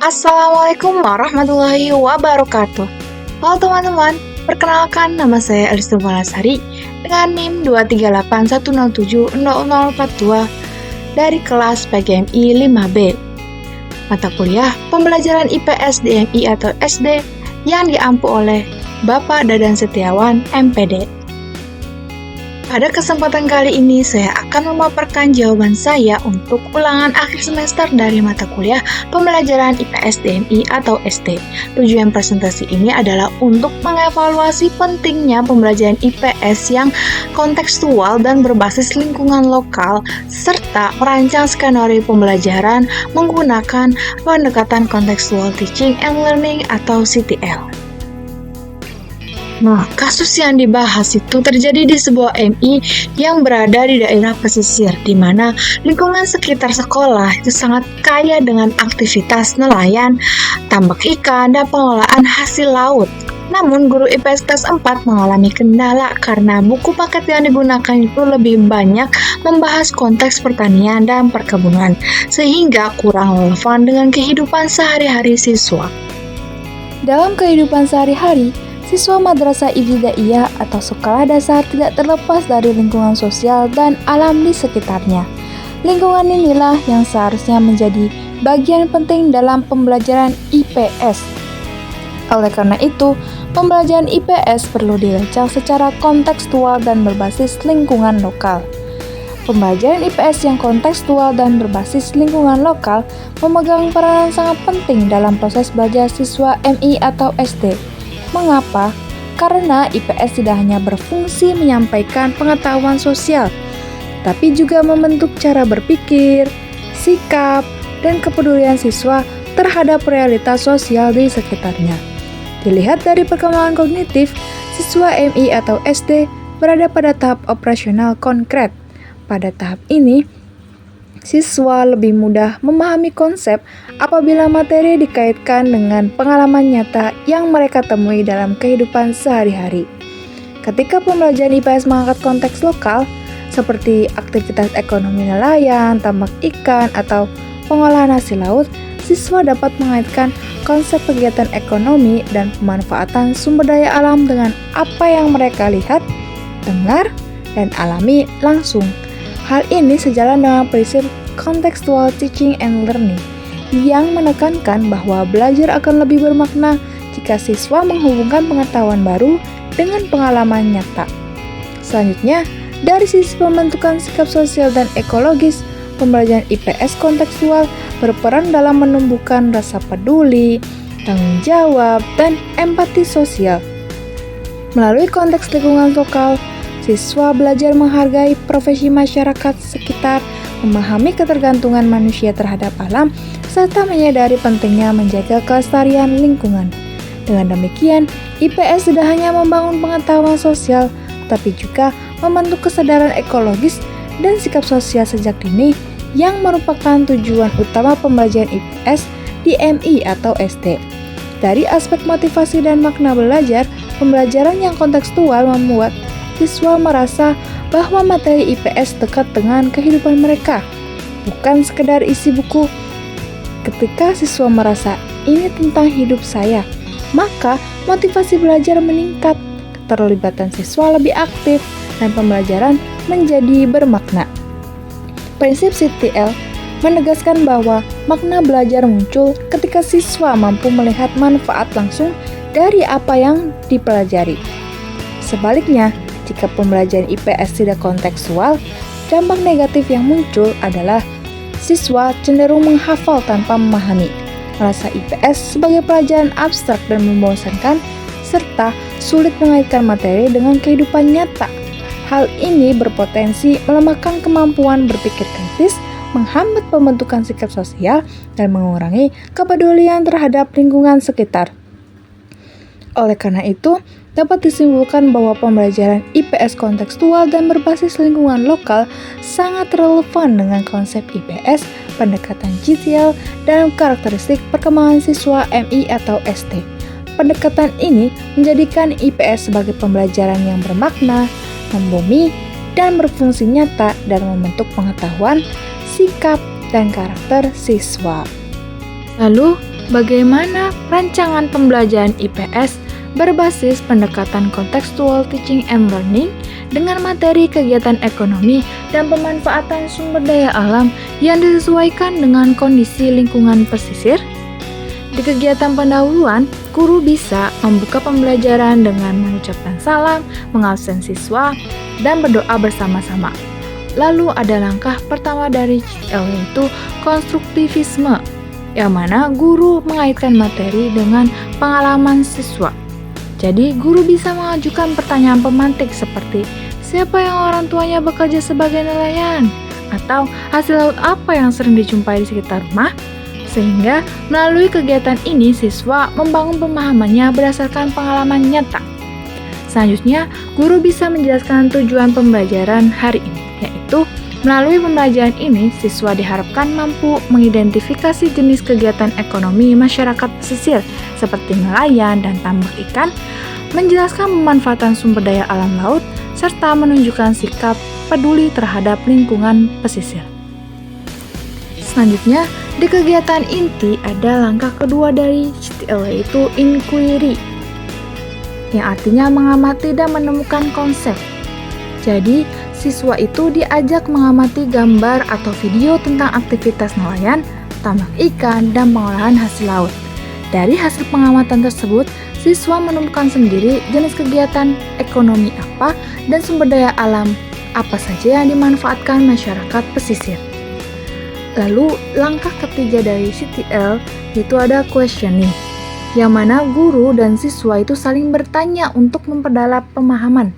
Assalamualaikum warahmatullahi wabarakatuh. Halo teman-teman, perkenalkan nama saya Elisa Balasari dengan NIM 23810700042 dari kelas PGMI 5B. Mata kuliah pembelajaran IPS DMI atau SD yang diampu oleh Bapak Dadan Setiawan, MPD. Pada kesempatan kali ini, saya akan memaparkan jawaban saya untuk ulangan akhir semester dari mata kuliah pembelajaran IPS DMI atau SD. Tujuan presentasi ini adalah untuk mengevaluasi pentingnya pembelajaran IPS yang kontekstual dan berbasis lingkungan lokal, serta merancang skenario pembelajaran menggunakan pendekatan Contextual Teaching and Learning atau CTL. Nah, kasus yang dibahas itu terjadi di sebuah MI yang berada di daerah pesisir, di mana lingkungan sekitar sekolah itu sangat kaya dengan aktivitas nelayan, tambak ikan, dan pengolahan hasil laut. Namun, guru IPS kelas 4 mengalami kendala karena buku paket yang digunakan itu lebih banyak membahas konteks pertanian dan perkebunan, sehingga kurang relevan dengan kehidupan sehari-hari siswa. Dalam kehidupan sehari-hari, siswa madrasah ibtidaiyah atau sekolah dasar tidak terlepas dari lingkungan sosial dan alam di sekitarnya. Lingkungan inilah yang seharusnya menjadi bagian penting dalam pembelajaran IPS. Oleh karena itu, pembelajaran IPS perlu dirancang secara kontekstual dan berbasis lingkungan lokal. Pembelajaran IPS yang kontekstual dan berbasis lingkungan lokal memegang peranan sangat penting dalam proses belajar siswa MI atau SD. Mengapa? Karena IPS tidak hanya berfungsi menyampaikan pengetahuan sosial, tapi juga membentuk cara berpikir, sikap, dan kepedulian siswa terhadap realitas sosial di sekitarnya. Dilihat dari perkembangan kognitif, siswa MI atau SD berada pada tahap operasional konkret. Pada tahap ini, siswa lebih mudah memahami konsep apabila materi dikaitkan dengan pengalaman nyata yang mereka temui dalam kehidupan sehari-hari. Ketika pembelajaran IPS mengangkat konteks lokal, seperti aktivitas ekonomi nelayan, tambak ikan, atau pengolahan hasil laut, siswa dapat mengaitkan konsep kegiatan ekonomi dan pemanfaatan sumber daya alam dengan apa yang mereka lihat, dengar, dan alami langsung. Hal ini sejalan dengan prinsip Contextual Teaching and Learning yang menekankan bahwa belajar akan lebih bermakna jika siswa menghubungkan pengetahuan baru dengan pengalaman nyata. Selanjutnya, dari sisi pembentukan sikap sosial dan ekologis, pembelajaran IPS kontekstual berperan dalam menumbuhkan rasa peduli, tanggung jawab, dan empati sosial. Melalui konteks lingkungan lokal, siswa belajar menghargai profesi masyarakat sekitar, memahami ketergantungan manusia terhadap alam, serta menyadari pentingnya menjaga kelestarian lingkungan. Dengan demikian, IPS tidak hanya membangun pengetahuan sosial, tapi juga membentuk kesadaran ekologis dan sikap sosial sejak dini yang merupakan tujuan utama pembelajaran IPS di MI atau SD. Dari aspek motivasi dan makna belajar, pembelajaran yang kontekstual membuat siswa merasa bahwa materi IPS dekat dengan kehidupan mereka, bukan sekedar isi buku. Ketika siswa merasa ini tentang hidup saya, maka motivasi belajar meningkat, keterlibatan siswa lebih aktif, dan pembelajaran menjadi bermakna. Prinsip CTL menegaskan bahwa makna belajar muncul ketika siswa mampu melihat manfaat langsung dari apa yang dipelajari. Sebaliknya, jika pembelajaran IPS tidak kontekstual, dampak negatif yang muncul adalah siswa cenderung menghafal tanpa memahami, merasa IPS sebagai pelajaran abstrak dan membosankan, serta sulit mengaitkan materi dengan kehidupan nyata. Hal ini berpotensi melemahkan kemampuan berpikir kritis, menghambat pembentukan sikap sosial, dan mengurangi kepedulian terhadap lingkungan sekitar. Oleh karena itu, dapat disimpulkan bahwa pembelajaran IPS kontekstual dan berbasis lingkungan lokal sangat relevan dengan konsep IPS, pendekatan GTL, dan karakteristik perkembangan siswa MI atau SD. Pendekatan ini menjadikan IPS sebagai pembelajaran yang bermakna, membumi, dan berfungsi nyata dalam membentuk pengetahuan, sikap, dan karakter siswa. Lalu, bagaimana rancangan pembelajaran IPS berbasis pendekatan kontekstual teaching and learning dengan materi kegiatan ekonomi dan pemanfaatan sumber daya alam yang disesuaikan dengan kondisi lingkungan pesisir. Di kegiatan pendahuluan, guru bisa membuka pembelajaran dengan mengucapkan salam, mengabsen siswa, dan berdoa bersama-sama. Lalu ada langkah pertama dari CTL yaitu konstruktivisme, yang mana guru mengaitkan materi dengan pengalaman siswa. Jadi, guru bisa mengajukan pertanyaan pemantik seperti, siapa yang orang tuanya bekerja sebagai nelayan? Atau hasil laut apa yang sering dijumpai di sekitar rumah? Sehingga melalui kegiatan ini siswa membangun pemahamannya berdasarkan pengalaman nyata. Selanjutnya, guru bisa menjelaskan tujuan pembelajaran hari ini, yaitu melalui pembelajaran ini siswa diharapkan mampu mengidentifikasi jenis kegiatan ekonomi masyarakat pesisir seperti nelayan dan tambak ikan, menjelaskan pemanfaatan sumber daya alam laut, serta menunjukkan sikap peduli terhadap lingkungan pesisir. Selanjutnya, di kegiatan inti ada langkah kedua dari CTL yaitu inquiry, yang artinya mengamati dan menemukan konsep. Jadi, siswa itu diajak mengamati gambar atau video tentang aktivitas nelayan, tambak ikan, dan pengolahan hasil laut. Dari hasil pengamatan tersebut, siswa menemukan sendiri jenis kegiatan ekonomi apa dan sumber daya alam apa saja yang dimanfaatkan masyarakat pesisir. Lalu, langkah ketiga dari CTL itu ada questioning, yang mana guru dan siswa itu saling bertanya untuk memperdalam pemahaman.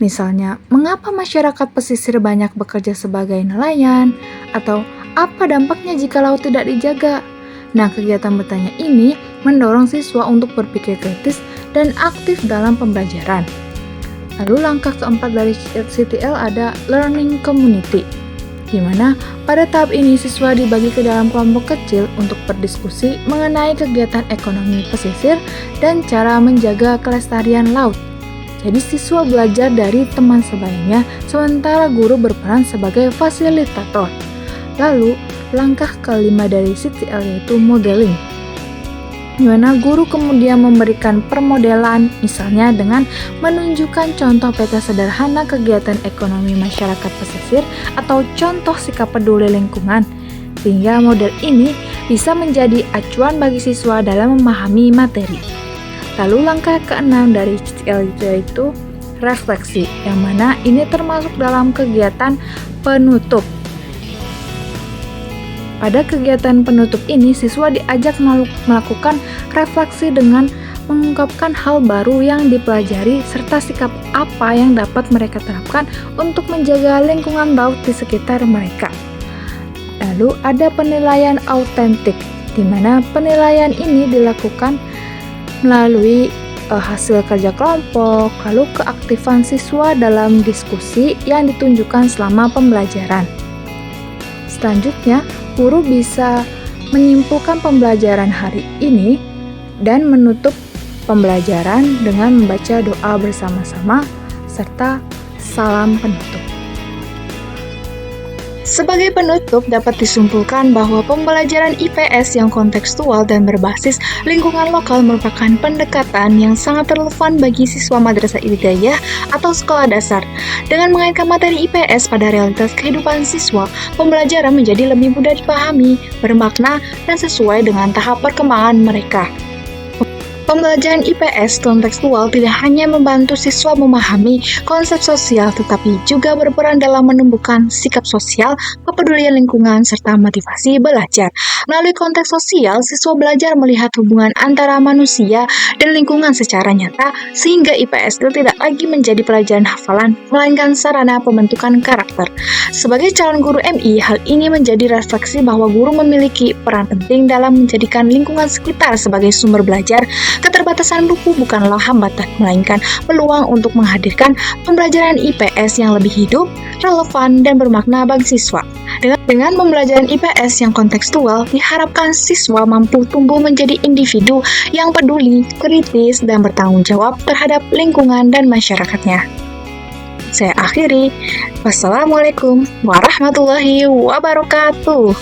Misalnya, mengapa masyarakat pesisir banyak bekerja sebagai nelayan? Atau, apa dampaknya jika laut tidak dijaga? Nah, kegiatan bertanya ini mendorong siswa untuk berpikir kritis dan aktif dalam pembelajaran. Lalu, langkah keempat dari CTL ada learning community, di mana pada tahap ini siswa dibagi ke dalam kelompok kecil untuk berdiskusi mengenai kegiatan ekonomi pesisir dan cara menjaga kelestarian laut. Jadi siswa belajar dari teman sebayanya, sementara guru berperan sebagai fasilitator. Lalu, langkah kelima dari CTL yaitu modeling, di mana guru kemudian memberikan permodelan, misalnya dengan menunjukkan contoh peta sederhana kegiatan ekonomi masyarakat pesisir atau contoh sikap peduli lingkungan, sehingga model ini bisa menjadi acuan bagi siswa dalam memahami materi. Lalu langkah keenam dari CTL yaitu refleksi, yang mana ini termasuk dalam kegiatan penutup. Pada kegiatan penutup ini, siswa diajak melakukan refleksi dengan mengungkapkan hal baru yang dipelajari serta sikap apa yang dapat mereka terapkan untuk menjaga lingkungan laut di sekitar mereka. Lalu ada penilaian autentik, di mana penilaian ini dilakukan melalui hasil kerja kelompok, lalu keaktifan siswa dalam diskusi yang ditunjukkan selama pembelajaran. Selanjutnya, guru bisa menyimpulkan pembelajaran hari ini dan menutup pembelajaran dengan membaca doa bersama-sama serta salam penutup. Sebagai penutup, dapat disimpulkan bahwa pembelajaran IPS yang kontekstual dan berbasis lingkungan lokal merupakan pendekatan yang sangat relevan bagi siswa Madrasah Ibtidaiyah atau sekolah dasar. Dengan mengaitkan materi IPS pada realitas kehidupan siswa, pembelajaran menjadi lebih mudah dipahami, bermakna, dan sesuai dengan tahap perkembangan mereka. Pembelajaran IPS kontekstual tidak hanya membantu siswa memahami konsep sosial, tetapi juga berperan dalam menumbuhkan sikap sosial, kepedulian lingkungan, serta motivasi belajar. Melalui konteks sosial, siswa belajar melihat hubungan antara manusia dan lingkungan secara nyata, sehingga IPS itu tidak lagi menjadi pelajaran hafalan, melainkan sarana pembentukan karakter. Sebagai calon guru MI, hal ini menjadi refleksi bahwa guru memiliki peran penting dalam menjadikan lingkungan sekitar sebagai sumber belajar. Keterbatasan buku bukanlah hambatan, melainkan peluang untuk menghadirkan pembelajaran IPS yang lebih hidup, relevan, dan bermakna bagi siswa. Dengan pembelajaran IPS yang kontekstual, diharapkan siswa mampu tumbuh menjadi individu yang peduli, kritis, dan bertanggung jawab terhadap lingkungan dan masyarakatnya. Saya akhiri. Wassalamualaikum warahmatullahi wabarakatuh.